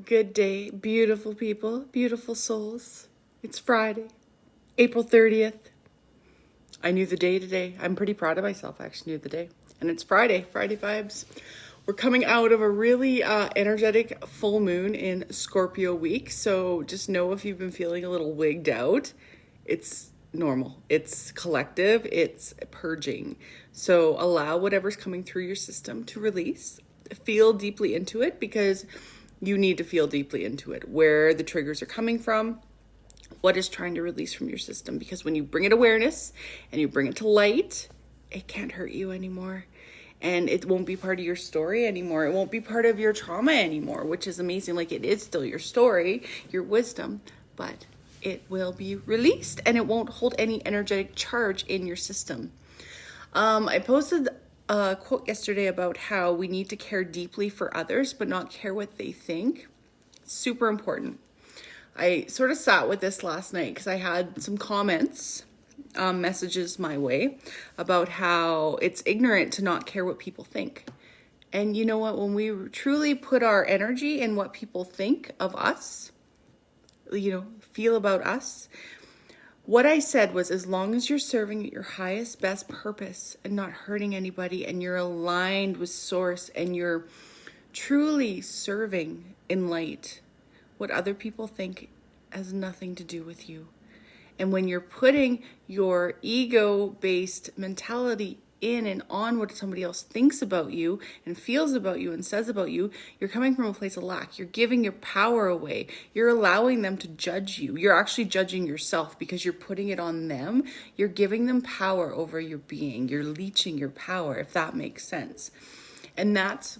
Good day, beautiful people, beautiful souls. It's Friday, April 30th. I knew the day today. I'm pretty proud of myself. I actually knew the day. And it's Friday vibes. We're coming out of a really energetic full moon in Scorpio week. So just know if you've been feeling a little wigged out, it's normal. It's collective. It's purging. So allow whatever's coming through your system to release. Feel deeply into it because you need to feel deeply into it, where the triggers are coming from, what is trying to release from your system. Because when you bring it awareness and you bring it to light, it can't hurt you anymore. And it won't be part of your story anymore. It won't be part of your trauma anymore, which is amazing. Like, it is still your story, your wisdom, but it will be released and it won't hold any energetic charge in your system. I posted a quote yesterday about how we need to care deeply for others, but not care what they think. Super important. I sort of sat with this last night because I had some comments, messages my way about how it's ignorant to not care what people think. And you know what? When we truly put our energy in what people think of us, feel about us, what I said was, as long as you're serving at your highest, best purpose and not hurting anybody, and you're aligned with source and you're truly serving in light, what other people think has nothing to do with you. And when you're putting your ego-based mentality in and on what somebody else thinks about you and feels about you and says about you, you're coming from a place of lack. You're giving your power away. You're allowing them to judge you. You're actually judging yourself because you're putting it on them. You're giving them power over your being. You're leeching your power, if that makes sense. And that's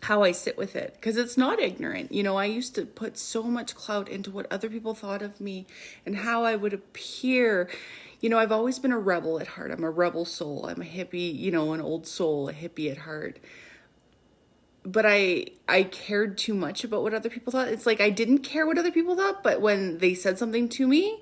how I sit with it, because it's not ignorant. I used to put so much clout into what other people thought of me and how I would appear. I've always been a rebel at heart. I'm a rebel soul. I'm a hippie, an old soul, a hippie at heart. But I cared too much about what other people thought. It's like I didn't care what other people thought, but when they said something to me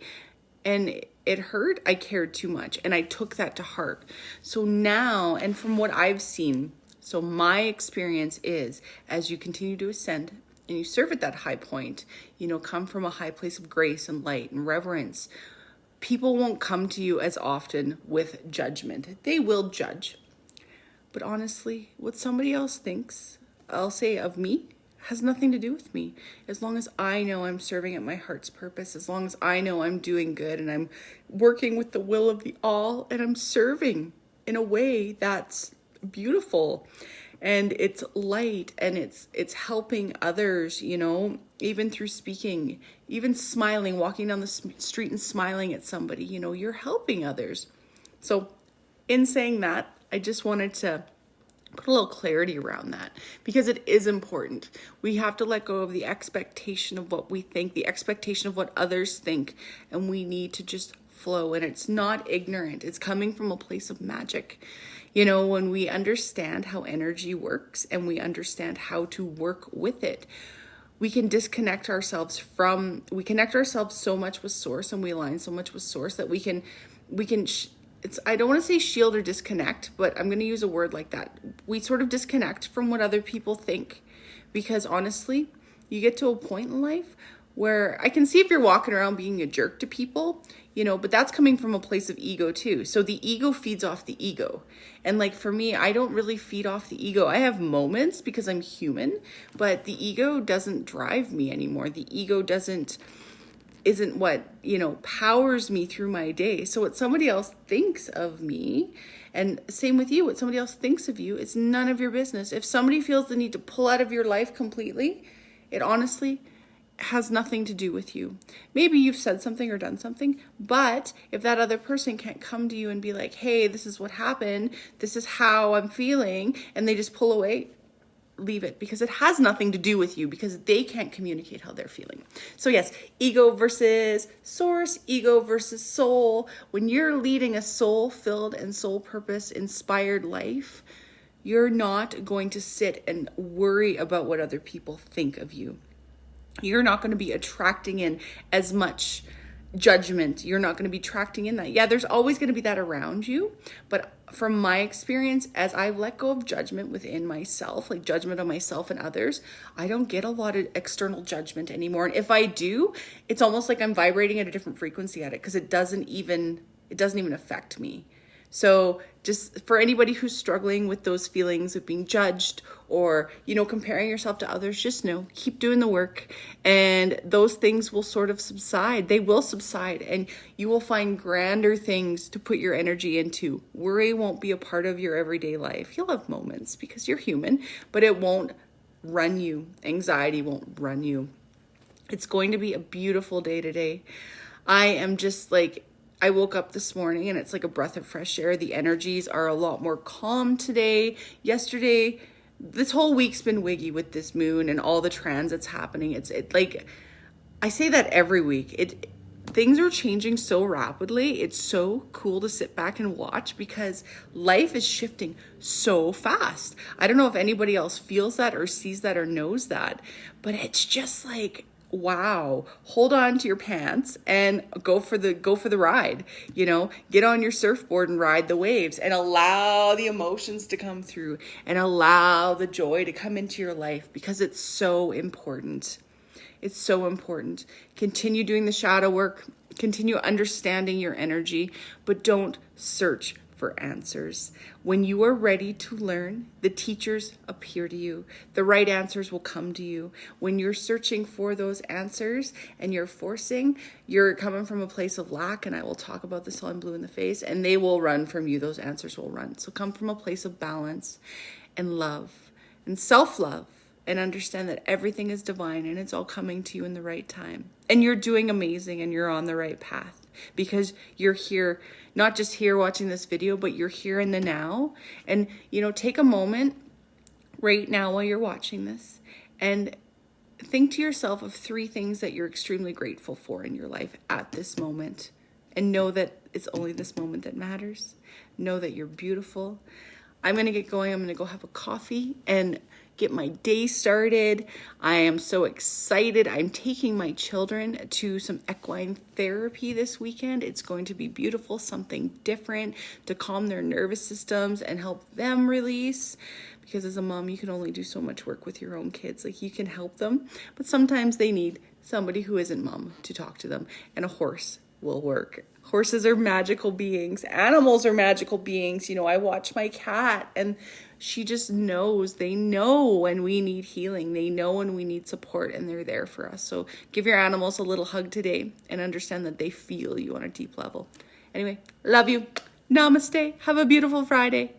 and it hurt, I cared too much. And I took that to heart. So now, and from what I've seen, so my experience is, as you continue to ascend and you serve at that high point, come from a high place of grace and light and reverence, people won't come to you as often with judgment. They will judge. But honestly, what somebody else thinks, I'll say, of me, has nothing to do with me. As long as I know I'm serving at my heart's purpose, as long as I know I'm doing good and I'm working with the will of the all and I'm serving in a way that's beautiful and it's light and it's helping others, even through speaking, even smiling, walking down the street and smiling at somebody, you're helping others. So in saying that, I just wanted to put a little clarity around that, because it is important. We have to let go of the expectation of what we think, the expectation of what others think, and we need to just flow. And it's not ignorant. It's coming from a place of magic. When we understand how energy works and we understand how to work with it, we can disconnect ourselves we connect ourselves so much with source and we align so much with source that we can I don't want to say shield or disconnect, but I'm going to use a word like that. We sort of disconnect from what other people think, because honestly, you get to a point in life where I can see if you're walking around being a jerk to people, but that's coming from a place of ego too. So the ego feeds off the ego. And like for me, I don't really feed off the ego. I have moments because I'm human, but the ego doesn't drive me anymore. The ego isn't what, powers me through my day. So what somebody else thinks of me, and same with you, what somebody else thinks of you, it's none of your business. If somebody feels the need to pull out of your life completely, it honestly has nothing to do with you. Maybe you've said something or done something, but if that other person can't come to you and be like, hey, this is what happened, this is how I'm feeling, and they just pull away, leave it, because it has nothing to do with you, because they can't communicate how they're feeling. So yes, ego versus source, ego versus soul. When you're leading a soul-filled and soul purpose inspired life, you're not going to sit and worry about what other people think of you. You're not going to be attracting in as much judgment. You're not going to be attracting in that. Yeah, there's always going to be that around you. But from my experience, as I let go of judgment within myself, like judgment on myself and others, I don't get a lot of external judgment anymore. And if I do, it's almost like I'm vibrating at a different frequency at it, because it doesn't even affect me. So just for anybody who's struggling with those feelings of being judged or, comparing yourself to others, just know, keep doing the work and those things will sort of subside. They will subside and you will find grander things to put your energy into. Worry won't be a part of your everyday life. You'll have moments because you're human, but it won't run you. Anxiety won't run you. It's going to be a beautiful day today. I woke up this morning and it's like a breath of fresh air. The energies are a lot more calm today. Yesterday, this whole week's been wiggy with this moon and all the transits happening. I say that every week. Things are changing so rapidly. It's so cool to sit back and watch because life is shifting so fast. I don't know if anybody else feels that or sees that or knows that, but it's just like, wow, hold on to your pants and go for the ride. Get on your surfboard and ride the waves and allow the emotions to come through and allow the joy to come into your life because it's so important. It's so important. Continue doing the shadow work, continue understanding your energy, but don't search for answers. When you are ready to learn, the teachers appear to you. The right answers will come to you. When you're searching for those answers and you're forcing, you're coming from a place of lack, and I will talk about this till I'm blue in the face, and they will run from you. Those answers will run. So come from a place of balance and love and self-love and understand that everything is divine and it's all coming to you in the right time. And you're doing amazing and you're on the right path because you're here, not just here watching this video, but you're here in the now. And, take a moment right now while you're watching this and think to yourself of 3 things that you're extremely grateful for in your life at this moment. And know that it's only this moment that matters. Know that you're beautiful. I'm going to get going. I'm going to go have a coffee and get my day started. I am so excited. I'm taking my children to some equine therapy this weekend. It's going to be beautiful, something different to calm their nervous systems and help them release. Because as a mom, you can only do so much work with your own kids. Like, you can help them, but sometimes they need somebody who isn't mom to talk to them, and a horse will work. Horses are magical beings. Animals are magical beings. I watch my cat and she just knows. They know when we need healing. They know when we need support and they're there for us. So give your animals a little hug today and understand that they feel you on a deep level. Anyway, love you. Namaste. Have a beautiful Friday.